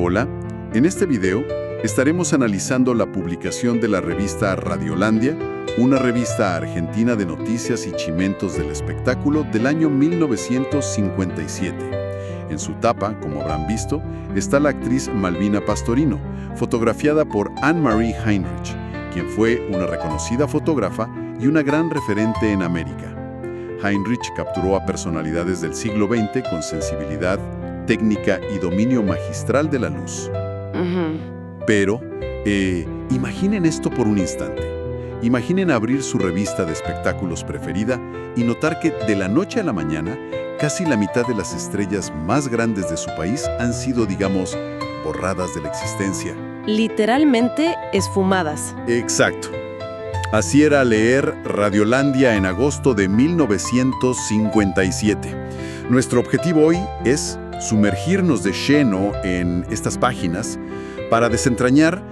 Hola, en este video estaremos analizando la publicación de la revista Radiolandia, una revista argentina de noticias y chimentos del espectáculo del año 1957. En su tapa, como habrán visto, está la actriz Malvina Pastorino, fotografiada por Anne-Marie Heinrich, quien fue una reconocida fotógrafa y una gran referente en América. Heinrich capturó a personalidades del siglo XX con sensibilidad, técnica y dominio magistral de la luz. Pero, imaginen esto por un instante. Imaginen abrir su revista de espectáculos preferida y notar que de la noche a la mañana, casi la mitad de las estrellas más grandes de su país han sido, digamos, borradas de la existencia. Literalmente esfumadas. Exacto. Así era leer Radiolandia en agosto de 1957. Nuestro objetivo hoy es sumergirnos de lleno en estas páginas para desentrañar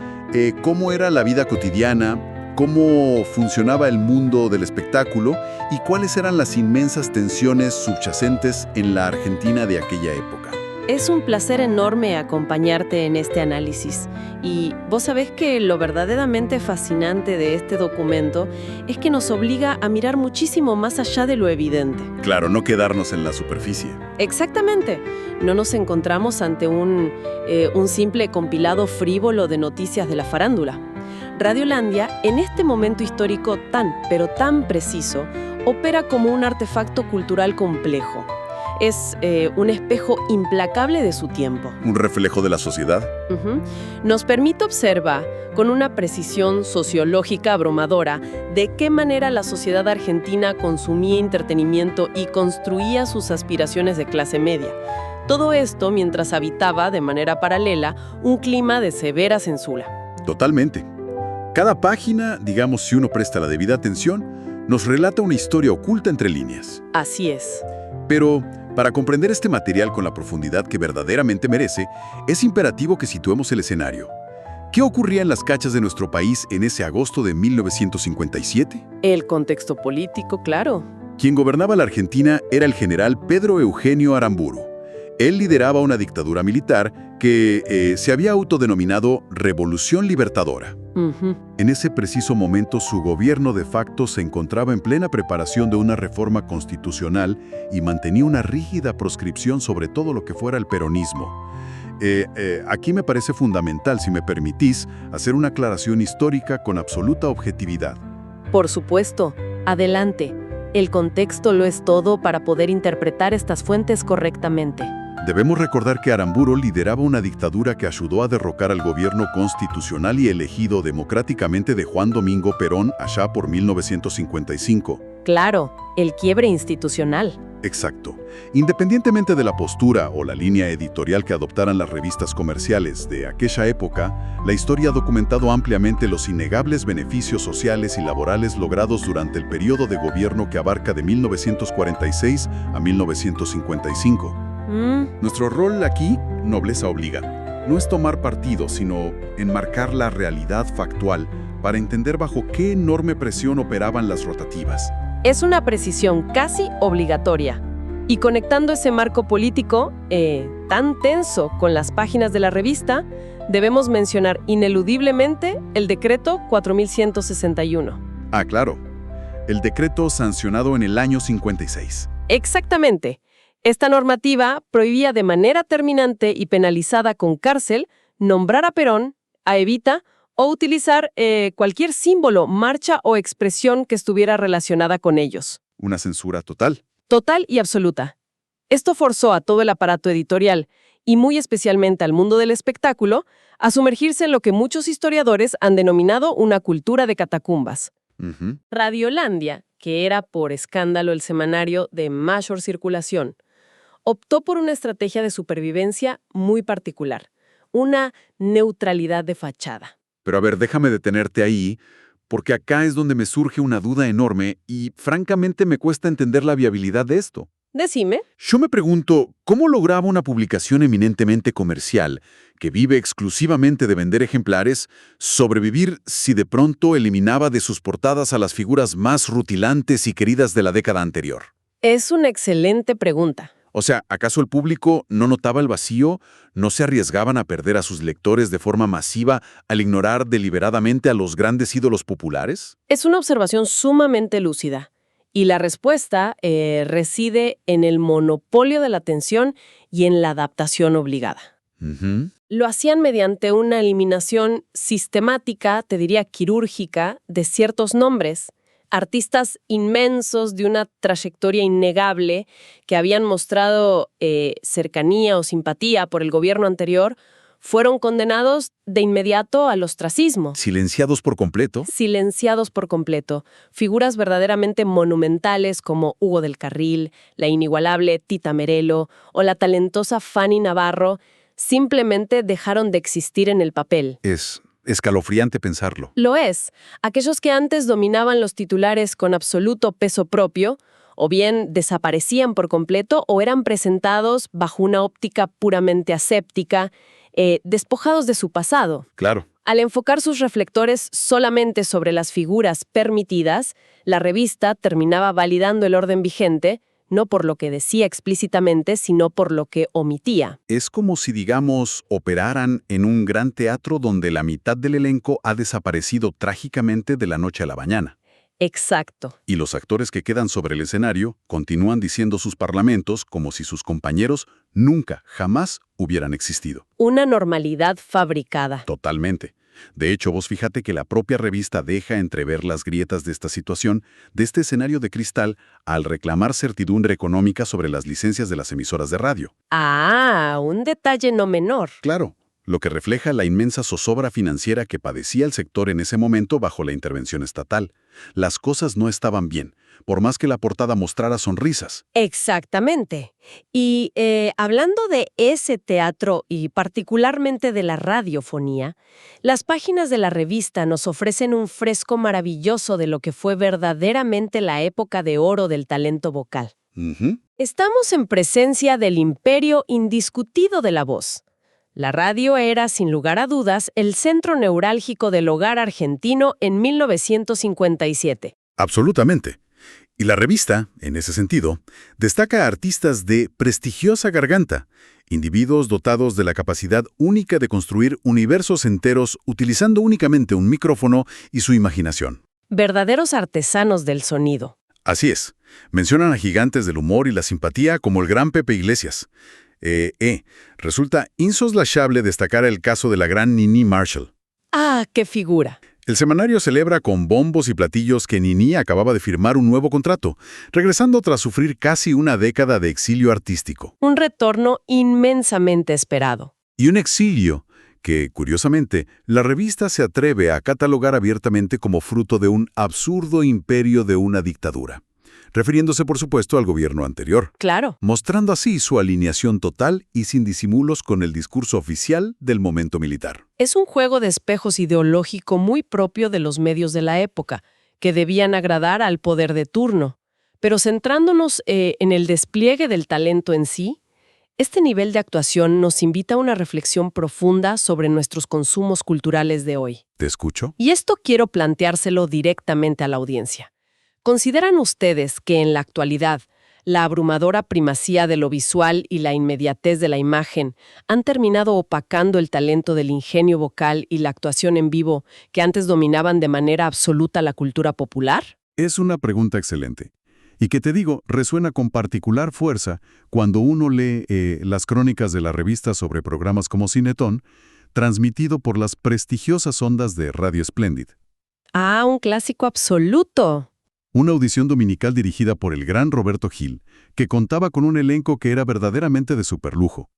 cómo era la vida cotidiana, cómo funcionaba el mundo del espectáculo y cuáles eran las inmensas tensiones subyacentes en la Argentina de aquella época. Es un placer enorme acompañarte en este análisis. Y vos sabés que lo verdaderamente fascinante de este documento es que nos obliga a mirar muchísimo más allá de lo evidente. Claro, no quedarnos en la superficie. Exactamente. No nos encontramos ante un simple compilado frívolo de noticias de la farándula. Radiolandia, en este momento histórico pero tan preciso, opera como un artefacto cultural complejo. Es un espejo implacable de su tiempo. ¿Un reflejo de la sociedad? Nos permite observar, con una precisión sociológica abrumadora, de qué manera la sociedad argentina consumía entretenimiento y construía sus aspiraciones de clase media. Todo esto mientras habitaba, de manera paralela, un clima de severa censura. Totalmente. Cada página, digamos si uno presta la debida atención, nos relata una historia oculta entre líneas. Así es. Pero, para comprender este material con la profundidad que verdaderamente merece, es imperativo que situemos el escenario. ¿Qué ocurría en las cachas de nuestro país en ese agosto de 1957? El contexto político, claro. Quien gobernaba la Argentina era el general Pedro Eugenio Aramburu. Él lideraba una dictadura militar que se había autodenominado Revolución Libertadora. En ese preciso momento, su gobierno de facto se encontraba en plena preparación de una reforma constitucional y mantenía una rígida proscripción sobre todo lo que fuera el peronismo. Aquí me parece fundamental, si me permitís, hacer una aclaración histórica con absoluta objetividad. Por supuesto. Adelante. El contexto lo es todo para poder interpretar estas fuentes correctamente. Debemos recordar que Aramburu lideraba una dictadura que ayudó a derrocar al gobierno constitucional y elegido democráticamente de Juan Domingo Perón allá por 1955. Claro, el quiebre institucional. Exacto. Independientemente de la postura o la línea editorial que adoptaran las revistas comerciales de aquella época, la historia ha documentado ampliamente los innegables beneficios sociales y laborales logrados durante el periodo de gobierno que abarca de 1946 a 1955. Nuestro rol aquí, nobleza obliga, no es tomar partido, sino enmarcar la realidad factual para entender bajo qué enorme presión operaban las rotativas. Es una precisión casi obligatoria. Y conectando ese marco político tan tenso con las páginas de la revista, debemos mencionar ineludiblemente el decreto 4161. Ah, claro. El decreto sancionado en el año 56. Exactamente. Esta normativa prohibía de manera terminante y penalizada con cárcel nombrar a Perón, a Evita o utilizar cualquier símbolo, marcha o expresión que estuviera relacionada con ellos. Una censura total. Total y absoluta. Esto forzó a todo el aparato editorial, y muy especialmente al mundo del espectáculo, a sumergirse en lo que muchos historiadores han denominado una cultura de catacumbas. Radiolandia, que era por escándalo el semanario de mayor circulación, optó por una estrategia de supervivencia muy particular, una neutralidad de fachada. Pero a ver, déjame detenerte ahí, porque acá es donde me surge una duda enorme y francamente me cuesta entender la viabilidad de esto. Decime. Yo me pregunto, ¿cómo lograba una publicación eminentemente comercial, que vive exclusivamente de vender ejemplares, sobrevivir si de pronto eliminaba de sus portadas a las figuras más rutilantes y queridas de la década anterior? Es una excelente pregunta. O sea, ¿acaso el público no notaba el vacío? ¿No se arriesgaban a perder a sus lectores de forma masiva al ignorar deliberadamente a los grandes ídolos populares? Es una observación sumamente lúcida. Y la respuesta reside en el monopolio de la atención y en la adaptación obligada. Ujú. Lo hacían mediante una eliminación sistemática, te diría quirúrgica, de ciertos nombres, artistas inmensos de una trayectoria innegable que habían mostrado cercanía o simpatía por el gobierno anterior, fueron condenados de inmediato al ostracismo. ¿Silenciados por completo? Silenciados por completo. Figuras verdaderamente monumentales como Hugo del Carril, la inigualable Tita Merelo o la talentosa Fanny Navarro simplemente dejaron de existir en el papel. Es escalofriante pensarlo. Lo es. Aquellos que antes dominaban los titulares con absoluto peso propio, o bien desaparecían por completo o eran presentados bajo una óptica puramente aséptica, despojados de su pasado. Claro. Al enfocar sus reflectores solamente sobre las figuras permitidas, la revista terminaba validando el orden vigente, no por lo que decía explícitamente, sino por lo que omitía. Es como si, digamos, operaran en un gran teatro donde la mitad del elenco ha desaparecido trágicamente de la noche a la mañana. Exacto. Y los actores que quedan sobre el escenario continúan diciendo sus parlamentos como si sus compañeros nunca, jamás hubieran existido. Una normalidad fabricada. Totalmente. De hecho, vos fíjate que la propia revista deja entrever las grietas de esta situación, de este escenario de cristal, al reclamar certidumbre económica sobre las licencias de las emisoras de radio. Ah, un detalle no menor. Claro, lo que refleja la inmensa zozobra financiera que padecía el sector en ese momento bajo la intervención estatal. Las cosas no estaban bien, por más que la portada mostrara sonrisas. Exactamente. Y hablando de ese teatro y particularmente de la radiofonía, las páginas de la revista nos ofrecen un fresco maravilloso de lo que fue verdaderamente la época de oro del talento vocal. Ujú. Estamos en presencia del imperio indiscutido de la voz. La radio era, sin lugar a dudas, el centro neurálgico del hogar argentino en 1957. Absolutamente. Y la revista, en ese sentido, destaca a artistas de prestigiosa garganta, individuos dotados de la capacidad única de construir universos enteros utilizando únicamente un micrófono y su imaginación. Verdaderos artesanos del sonido. Así es. Mencionan a gigantes del humor y la simpatía como el gran Pepe Iglesias. Resulta insoslayable destacar el caso de la gran Nini Marshall. ¡Ah, qué figura! El semanario celebra con bombos y platillos que Nini acababa de firmar un nuevo contrato, regresando tras sufrir casi una década de exilio artístico. Un retorno inmensamente esperado. Y un exilio que, curiosamente, la revista se atreve a catalogar abiertamente como fruto de un absurdo imperio de una dictadura, refiriéndose por supuesto al gobierno anterior, Claro. mostrando así su alineación total y sin disimulos con el discurso oficial del momento militar. Es un juego de espejos ideológico muy propio de los medios de la época, que debían agradar al poder de turno. Pero centrándonos en el despliegue del talento en sí, este nivel de actuación nos invita a una reflexión profunda sobre nuestros consumos culturales de hoy. ¿Te escucho? Y esto quiero planteárselo directamente a la audiencia. ¿Consideran ustedes que en la actualidad la abrumadora primacía de lo visual y la inmediatez de la imagen han terminado opacando el talento del ingenio vocal y la actuación en vivo que antes dominaban de manera absoluta la cultura popular? Es una pregunta excelente. Y que te digo, resuena con particular fuerza cuando uno lee las crónicas de la revista sobre programas como Cinetón, transmitido por las prestigiosas ondas de Radio Splendid. Ah, un clásico absoluto. Una audición dominical dirigida por el gran Roberto Gil, que contaba con un elenco que era verdaderamente de superlujo.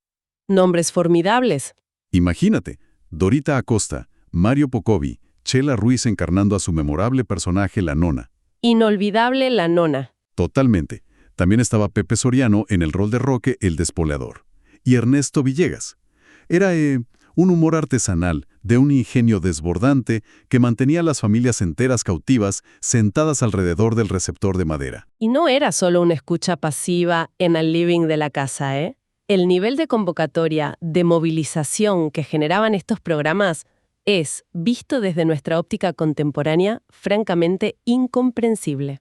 Nombres formidables. Imagínate, Dorita Acosta, Mario Pocovi, Chela Ruiz encarnando a su memorable personaje La Nona. Inolvidable la nona. Totalmente. También estaba Pepe Soriano en el rol de Roque el Despoleador. Y Ernesto Villegas. Era un humor artesanal, de un ingenio desbordante que mantenía a las familias enteras cautivas, sentadas alrededor del receptor de madera. Y no era solo una escucha pasiva en el living de la casa, ¿eh? El nivel de convocatoria, de movilización que generaban estos programas es, visto desde nuestra óptica contemporánea, francamente incomprensible.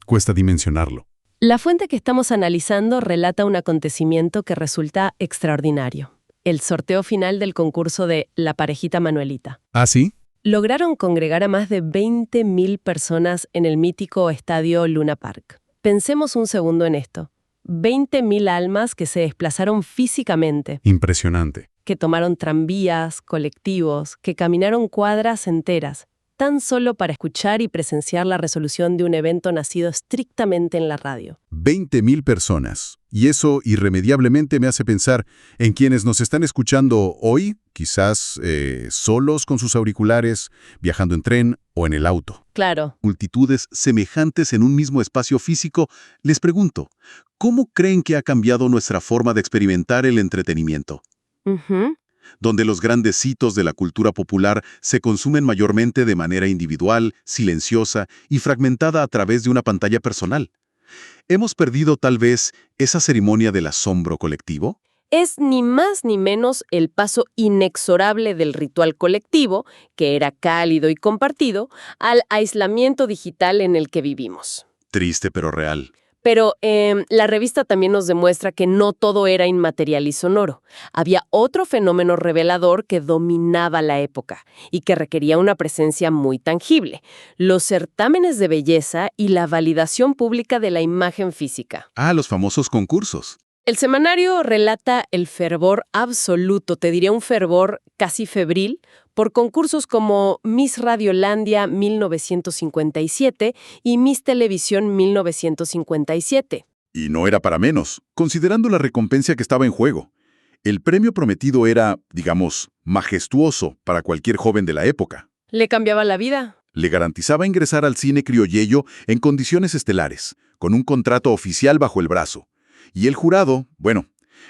Cuesta dimensionarlo. La fuente que estamos analizando relata un acontecimiento que resulta extraordinario. El sorteo final del concurso de La Parejita Manuelita. ¿Ah, sí? Lograron congregar a más de 20.000 personas en el mítico estadio Luna Park. Pensemos un segundo en esto. 20.000 almas que se desplazaron físicamente, Impresionante. que tomaron tranvías, colectivos, que caminaron cuadras enteras, tan solo para escuchar y presenciar la resolución de un evento nacido estrictamente en la radio. 20.000 personas. Y eso irremediablemente me hace pensar en quienes nos están escuchando hoy, quizás solos con sus auriculares, viajando en tren o en el auto. Claro. Multitudes semejantes en un mismo espacio físico. Les pregunto, ¿cómo creen que ha cambiado nuestra forma de experimentar el entretenimiento? Ujú. Donde los grandes hitos de la cultura popular se consumen mayormente de manera individual, silenciosa y fragmentada a través de una pantalla personal. ¿Hemos perdido tal vez esa ceremonia del asombro colectivo? Es ni más ni menos el paso inexorable del ritual colectivo, que era cálido y compartido, al aislamiento digital en el que vivimos. Triste pero real. Pero la revista también nos demuestra que no todo era inmaterial y sonoro. Había otro fenómeno revelador que dominaba la época y que requería una presencia muy tangible: los certámenes de belleza y la validación pública de la imagen física. Ah, los famosos concursos. El semanario relata el fervor absoluto, te diría un fervor casi febril, por concursos como Miss Radiolandia 1957 y Miss Televisión 1957. Y no era para menos, considerando la recompensa que estaba en juego. El premio prometido era, digamos, majestuoso para cualquier joven de la época. ¿Le cambiaba la vida? Le garantizaba ingresar al cine criolleyo en condiciones estelares, con un contrato oficial bajo el brazo. Y el jurado,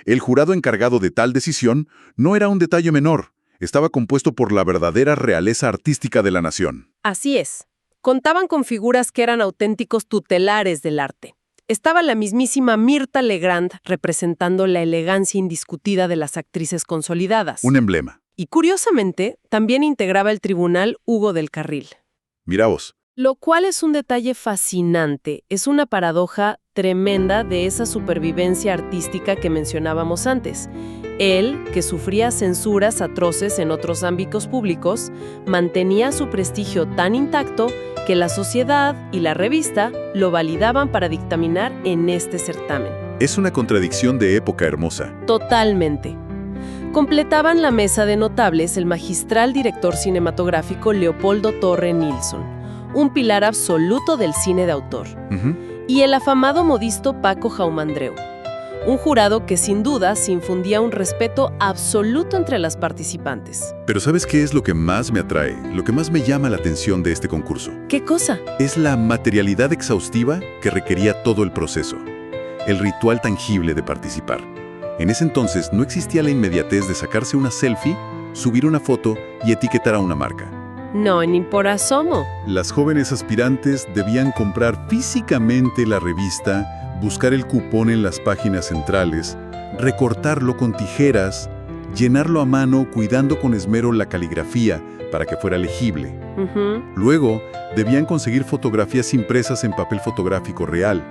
el jurado encargado de tal decisión no era un detalle menor. Estaba compuesto por la verdadera realeza artística de la nación. Así es. Contaban con figuras que eran auténticos tutelares del arte. Estaba la mismísima Mirtha Legrand representando la elegancia indiscutida de las actrices consolidadas. Un emblema. Y curiosamente, también integraba el tribunal Hugo del Carril. Mira vos. Lo cual es un detalle fascinante, es una paradoja tremenda de esa supervivencia artística que mencionábamos antes. Él, que sufría censuras atroces en otros ámbitos públicos, mantenía su prestigio tan intacto que la sociedad y la revista lo validaban para dictaminar en este certamen. Es una contradicción de época hermosa. Totalmente. Completaban la mesa de notables el magistral director cinematográfico Leopoldo Torre Nilsson, un pilar absoluto del cine de autor, y el afamado modisto Paco Jaumandreu, un jurado que sin duda se infundía un respeto absoluto entre las participantes. Pero ¿sabes qué es lo que más me atrae? Lo que más me llama la atención de este concurso. ¿Qué cosa? Es la materialidad exhaustiva que requería todo el proceso, el ritual tangible de participar. En ese entonces no existía la inmediatez de sacarse una selfie, subir una foto y etiquetar a una marca. No, ni por asomo. Las jóvenes aspirantes debían comprar físicamente la revista, buscar el cupón en las páginas centrales, recortarlo con tijeras, llenarlo a mano cuidando con esmero la caligrafía para que fuera legible. Luego, debían conseguir fotografías impresas en papel fotográfico real,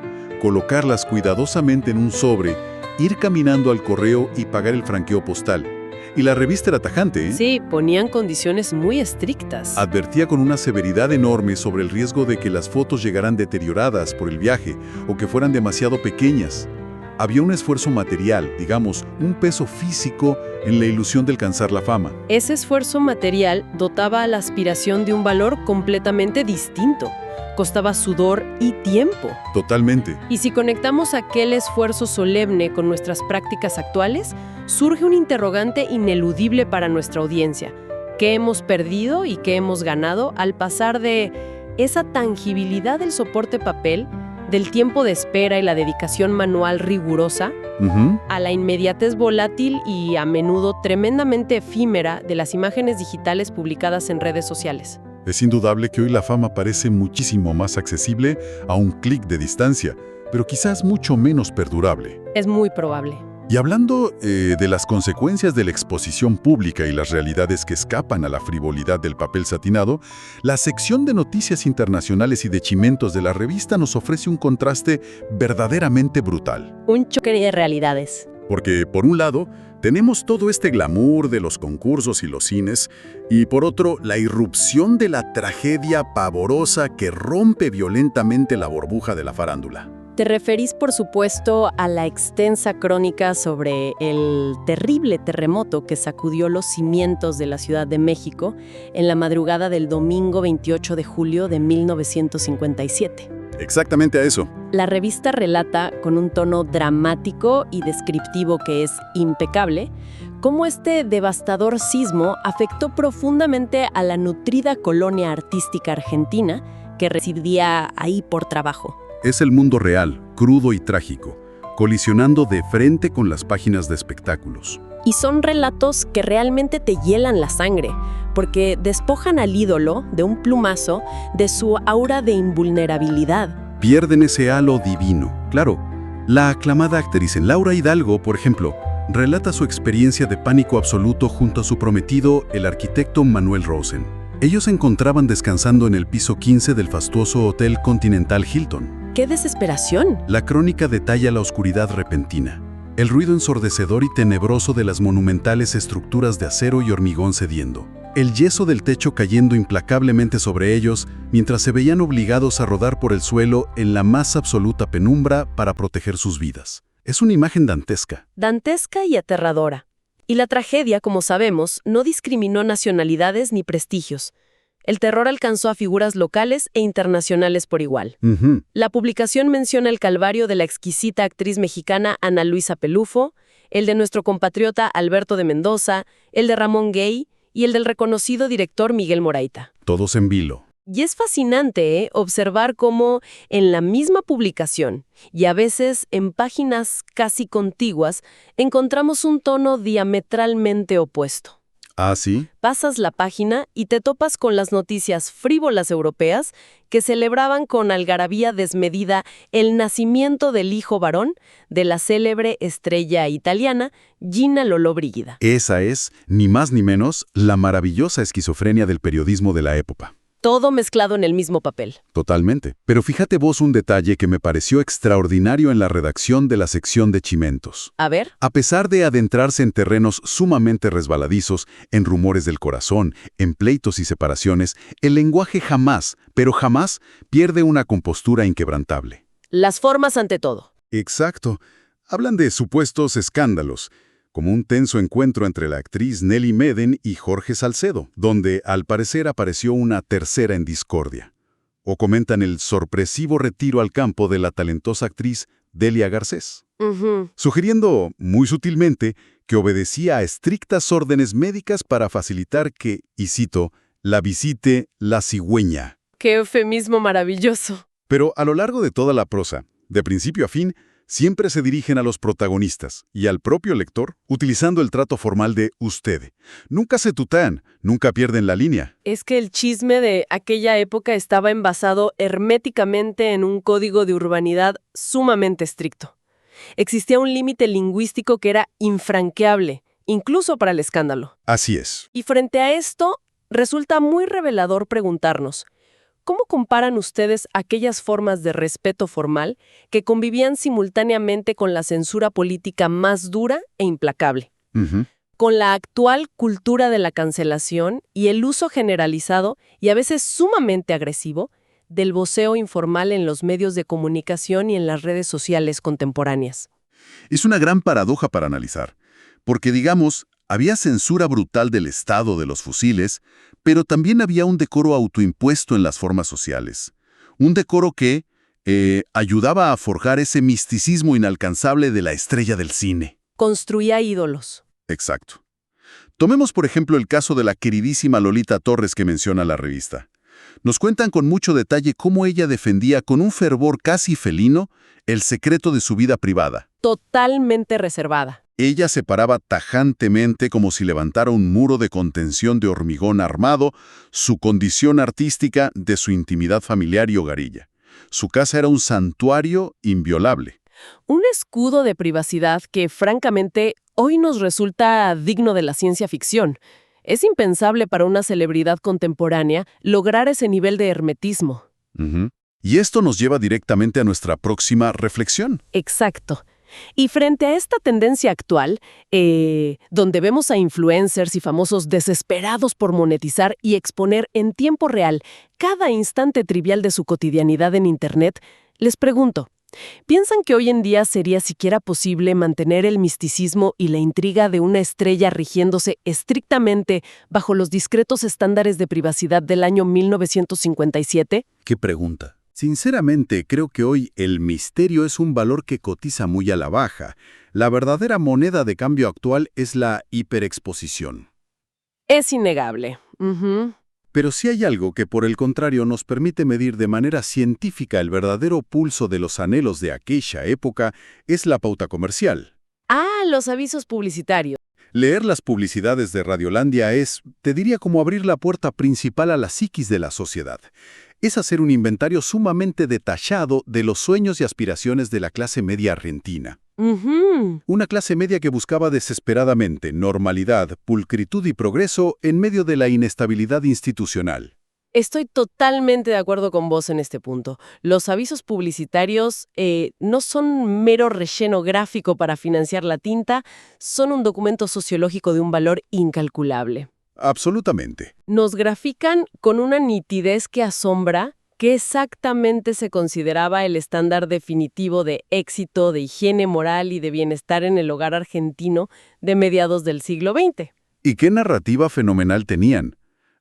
colocarlas cuidadosamente en un sobre, ir caminando al correo y pagar el franqueo postal. Y la revista era tajante, ¿eh? Sí, ponían condiciones muy estrictas. Advertía con una severidad enorme sobre el riesgo de que las fotos llegaran deterioradas por el viaje o que fueran demasiado pequeñas. Había un esfuerzo material, digamos, un peso físico en la ilusión de alcanzar la fama. Ese esfuerzo material dotaba a la aspiración de un valor completamente distinto. Costaba sudor y tiempo. Totalmente. Y si conectamos aquel esfuerzo solemne con nuestras prácticas actuales, surge un interrogante ineludible para nuestra audiencia. ¿Qué hemos perdido y qué hemos ganado al pasar de esa tangibilidad del soporte papel, del tiempo de espera y la dedicación manual rigurosa, a la inmediatez volátil y a menudo tremendamente efímera de las imágenes digitales publicadas en redes sociales? Es indudable que hoy la fama parece muchísimo más accesible a un clic de distancia, pero quizás mucho menos perdurable. Es muy probable. Y hablando de las consecuencias de la exposición pública y las realidades que escapan a la frivolidad del papel satinado, la sección de noticias internacionales y de chimentos de la revista nos ofrece un contraste verdaderamente brutal. Un choque de realidades. Porque, por un lado, tenemos todo este glamour de los concursos y los cines, y por otro, la irrupción de la tragedia pavorosa que rompe violentamente la burbuja de la farándula. Te referís, por supuesto, a la extensa crónica sobre el terrible terremoto que sacudió los cimientos de la Ciudad de México en la madrugada del domingo 28 de julio de 1957. Exactamente a eso. La revista relata, con un tono dramático y descriptivo que es impecable, cómo este devastador sismo afectó profundamente a la nutrida colonia artística argentina que residía ahí por trabajo. Es el mundo real, crudo y trágico, colisionando de frente con las páginas de espectáculos. Y son relatos que realmente te hielan la sangre, porque despojan al ídolo de un plumazo de su aura de invulnerabilidad. Pierden ese halo divino. Claro, la aclamada actriz Laura Hidalgo, por ejemplo, relata su experiencia de pánico absoluto junto a su prometido, el arquitecto Manuel Rosen. Ellos se encontraban descansando en el piso 15 del fastuoso Hotel Continental Hilton. ¡Qué desesperación! La crónica detalla la oscuridad repentina, el ruido ensordecedor y tenebroso de las monumentales estructuras de acero y hormigón cediendo, el yeso del techo cayendo implacablemente sobre ellos mientras se veían obligados a rodar por el suelo en la más absoluta penumbra para proteger sus vidas. Es una imagen dantesca. Dantesca y aterradora. Y la tragedia, como sabemos, no discriminó nacionalidades ni prestigios. El terror alcanzó a figuras locales e internacionales por igual. La publicación menciona el calvario de la exquisita actriz mexicana Ana Luisa Pelufo, el de nuestro compatriota Alberto de Mendoza, el de Ramón Gay y el del reconocido director Miguel Moraita. Todos en vilo. Y es fascinante observar cómo en la misma publicación, y a veces en páginas casi contiguas, encontramos un tono diametralmente opuesto. ¿Ah, sí? Pasas la página y te topas con las noticias frívolas europeas que celebraban con algarabía desmedida el nacimiento del hijo varón de la célebre estrella italiana Gina Lollobrigida. Esa es, ni más ni menos, la maravillosa esquizofrenia del periodismo de la época. Todo mezclado en el mismo papel. Totalmente. Pero fíjate vos un detalle que me pareció extraordinario en la redacción de la sección de chimentos. A ver. A pesar de adentrarse en terrenos sumamente resbaladizos, en rumores del corazón, en pleitos y separaciones, el lenguaje jamás, pero jamás, pierde una compostura inquebrantable. Las formas ante todo. Exacto. Hablan de supuestos escándalos, como un tenso encuentro entre la actriz Nelly Meden y Jorge Salcedo, donde al parecer apareció una tercera en discordia. O comentan el sorpresivo retiro al campo de la talentosa actriz Delia Garcés, sugiriendo, muy sutilmente, que obedecía a estrictas órdenes médicas para facilitar que, y cito, la visite la cigüeña. ¡Qué eufemismo maravilloso! Pero a lo largo de toda la prosa, de principio a fin, siempre se dirigen a los protagonistas y al propio lector utilizando el trato formal de usted. Nunca se tutean, nunca pierden la línea. Es que el chisme de aquella época estaba envasado herméticamente en un código de urbanidad sumamente estricto. Existía un límite lingüístico que era infranqueable, incluso para el escándalo. Así es. Y frente a esto, resulta muy revelador preguntarnos, ¿cómo comparan ustedes aquellas formas de respeto formal que convivían simultáneamente con la censura política más dura e implacable? Con la actual cultura de la cancelación y el uso generalizado y a veces sumamente agresivo del voceo informal en los medios de comunicación y en las redes sociales contemporáneas. Es una gran paradoja para analizar, porque digamos, había censura brutal del Estado de los fusiles, pero también había un decoro autoimpuesto en las formas sociales. Un decoro que ayudaba a forjar ese misticismo inalcanzable de la estrella del cine. Construía ídolos. Exacto. Tomemos por ejemplo el caso de la queridísima Lolita Torres que menciona la revista. Nos cuentan con mucho detalle cómo ella defendía con un fervor casi felino el secreto de su vida privada. Totalmente reservada. Ella separaba tajantemente, como si levantara un muro de contención de hormigón armado, su condición artística de su intimidad familiar y hogarilla. Su casa era un santuario inviolable. Un escudo de privacidad que, francamente, hoy nos resulta digno de la ciencia ficción. Es impensable para una celebridad contemporánea lograr ese nivel de hermetismo. Ujú. Y esto nos lleva directamente a nuestra próxima reflexión. Exacto. Y frente a esta tendencia actual, donde vemos a influencers y famosos desesperados por monetizar y exponer en tiempo real cada instante trivial de su cotidianidad en Internet, les pregunto, ¿piensan que hoy en día sería siquiera posible mantener el misticismo y la intriga de una estrella rigiéndose estrictamente bajo los discretos estándares de privacidad del año 1957? ¿Qué pregunta? Sinceramente, creo que hoy el misterio es un valor que cotiza muy a la baja. La verdadera moneda de cambio actual es la hiperexposición. Es innegable. Ujú. Pero si hay algo que, por el contrario, nos permite medir de manera científica el verdadero pulso de los anhelos de aquella época, es la pauta comercial. Ah, los avisos publicitarios. Leer las publicidades de Radiolandia es, te diría, como abrir la puerta principal a la psiquis de la sociedad. Es hacer un inventario sumamente detallado de los sueños y aspiraciones de la clase media argentina. Ujú. Una clase media que buscaba desesperadamente normalidad, pulcritud y progreso en medio de la inestabilidad institucional. Estoy totalmente de acuerdo con vos en este punto. Los avisos publicitarios no son mero relleno gráfico para financiar la tinta, son un documento sociológico de un valor incalculable. Absolutamente. Nos grafican con una nitidez que asombra qué exactamente se consideraba el estándar definitivo de éxito, de higiene moral y de bienestar en el hogar argentino de mediados del siglo XX. ¿Y qué narrativa fenomenal tenían?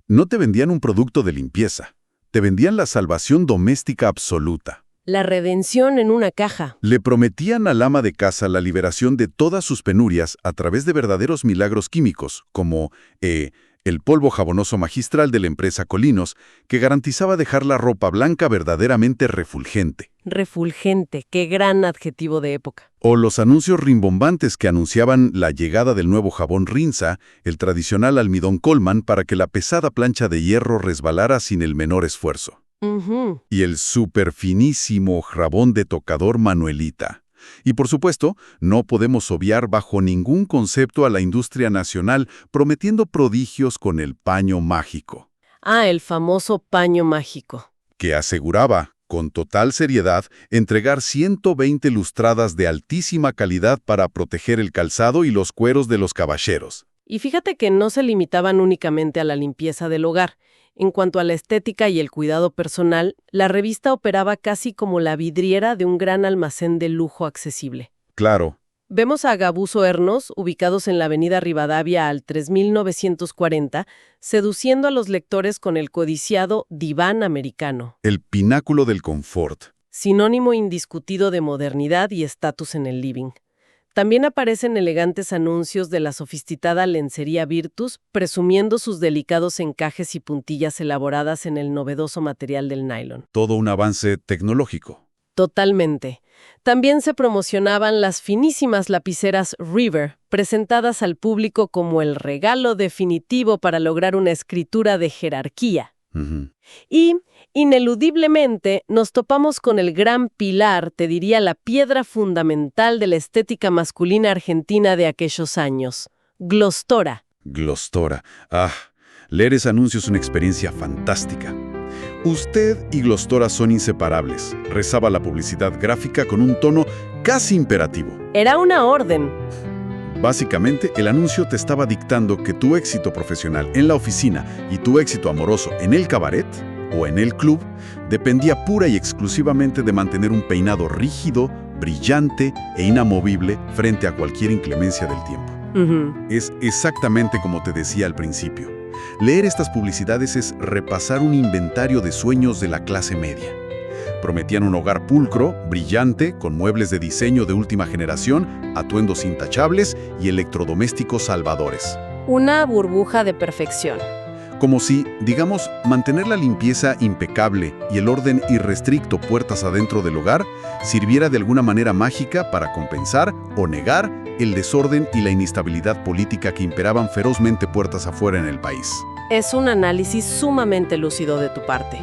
No te vendían un producto de limpieza, te vendían la salvación doméstica absoluta. La redención en una caja. Le prometían al ama de casa la liberación de todas sus penurias a través de verdaderos milagros químicos, como el polvo jabonoso magistral de la empresa Colinos, que garantizaba dejar la ropa blanca verdaderamente refulgente. Refulgente, qué gran adjetivo de época. O los anuncios rimbombantes que anunciaban la llegada del nuevo jabón Rinza, el tradicional almidón Colman, para que la pesada plancha de hierro resbalara sin el menor esfuerzo. Ujú. Y el superfinísimo jabón de tocador Manuelita. Y por supuesto, no podemos obviar bajo ningún concepto a la industria nacional prometiendo prodigios con el paño mágico, Ah, el famoso paño mágico. que aseguraba, con total seriedad, entregar 120 lustradas de altísima calidad para proteger el calzado y los cueros de los caballeros. Y fíjate que no se limitaban únicamente a la limpieza del hogar. En cuanto a la estética y el cuidado personal, la revista operaba casi como la vidriera de un gran almacén de lujo accesible. Claro, Vemos a Gabuso Hernos, ubicados en la avenida Rivadavia al 3940, seduciendo a los lectores con el codiciado diván americano, el pináculo del confort. sinónimo indiscutido de modernidad y estatus en el living. También aparecen elegantes anuncios de la sofisticada lencería Virtus, presumiendo sus delicados encajes y puntillas elaboradas en el novedoso material del nylon. Todo un avance tecnológico. Totalmente. También se promocionaban las finísimas lapiceras River, presentadas al público como el regalo definitivo para lograr una escritura de jerarquía. Ujú. Y, ineludiblemente, nos topamos con el gran pilar, te diría la piedra fundamental de la estética masculina argentina de aquellos años, Glostora. Glostora. Ah, leer ese anuncio es una experiencia fantástica. Usted y Glostora son inseparables, rezaba la publicidad gráfica con un tono casi imperativo. Era una orden. Básicamente, el anuncio te estaba dictando que tu éxito profesional en la oficina y tu éxito amoroso en el cabaret o en el club dependía pura y exclusivamente de mantener un peinado rígido, brillante e inamovible frente a cualquier inclemencia del tiempo. Ujú. Es exactamente como te decía al principio. Leer estas publicidades es repasar un inventario de sueños de la clase media. Prometían un hogar pulcro, brillante, con muebles de diseño de última generación, atuendos intachables y electrodomésticos salvadores. Una burbuja de perfección. Como si, digamos, mantener la limpieza impecable y el orden irrestricto puertas adentro del hogar sirviera de alguna manera mágica para compensar o negar el desorden y la inestabilidad política que imperaban ferozmente puertas afuera en el país. Es un análisis sumamente lúcido de tu parte.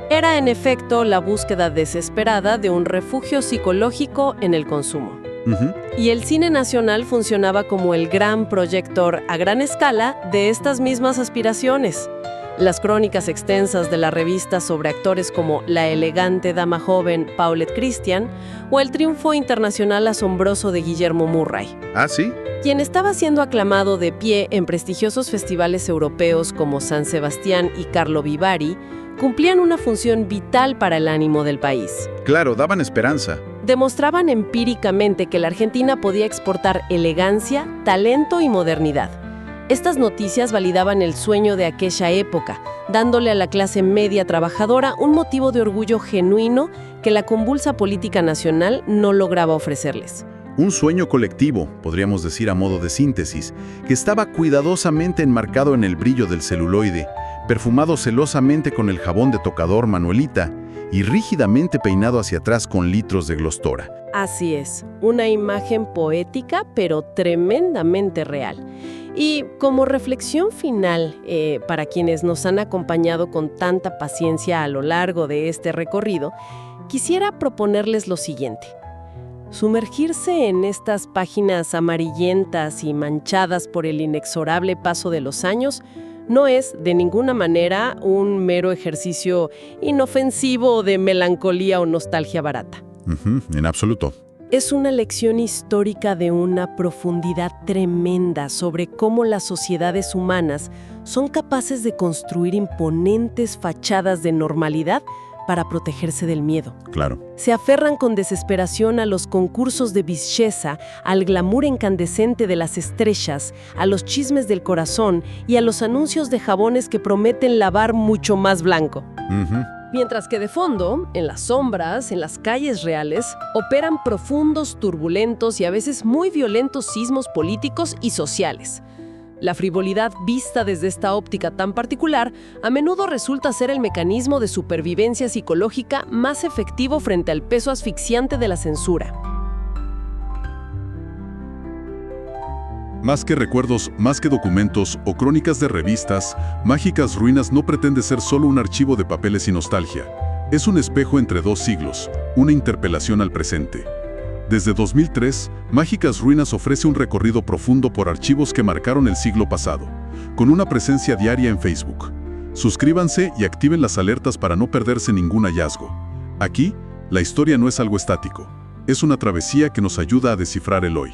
Era en efecto la búsqueda desesperada de un refugio psicológico en el consumo. Ujú. Y el cine nacional funcionaba como el gran proyector a gran escala de estas mismas aspiraciones. Las crónicas extensas de la revista sobre actores como la elegante dama joven Paulette Christian o el triunfo internacional asombroso de Guillermo Murray, ¿Ah, sí? quien estaba siendo aclamado de pie en prestigiosos festivales europeos como San Sebastián y Carlo Vivari, cumplían una función vital para el ánimo del país. Claro, daban esperanza. Demostraban empíricamente que la Argentina podía exportar elegancia, talento y modernidad. Estas noticias validaban el sueño de aquella época, dándole a la clase media trabajadora un motivo de orgullo genuino que la convulsa política nacional no lograba ofrecerles. Un sueño colectivo, podríamos decir a modo de síntesis, que estaba cuidadosamente enmarcado en el brillo del celuloide, perfumado celosamente con el jabón de tocador Manuelita y rígidamente peinado hacia atrás con litros de Glostora. Así es, una imagen poética pero tremendamente real. Y como reflexión final, para quienes nos han acompañado con tanta paciencia a lo largo de este recorrido, quisiera proponerles lo siguiente. Sumergirse en estas páginas amarillentas y manchadas por el inexorable paso de los años no es, de ninguna manera, un mero ejercicio inofensivo de melancolía o nostalgia barata. En absoluto. Es una lección histórica de una profundidad tremenda sobre cómo las sociedades humanas son capaces de construir imponentes fachadas de normalidad para protegerse del miedo. Claro. Se aferran con desesperación a los concursos de belleza, al glamour incandescente de las estrellas, a los chismes del corazón y a los anuncios de jabones que prometen lavar mucho más blanco. Mientras que de fondo, en las sombras, en las calles reales, operan profundos, turbulentos y a veces muy violentos sismos políticos y sociales. La frivolidad vista desde esta óptica tan particular a menudo resulta ser el mecanismo de supervivencia psicológica más efectivo frente al peso asfixiante de la censura. Más que recuerdos, más que documentos o crónicas de revistas, Mágicas Ruinas no pretende ser solo un archivo de papeles y nostalgia. Es un espejo entre dos siglos, una interpelación al presente. Desde 2003, Mágicas Ruinas ofrece un recorrido profundo por archivos que marcaron el siglo pasado, con una presencia diaria en Facebook. Suscríbanse y activen las alertas para no perderse ningún hallazgo. Aquí, la historia no es algo estático, es una travesía que nos ayuda a descifrar el hoy.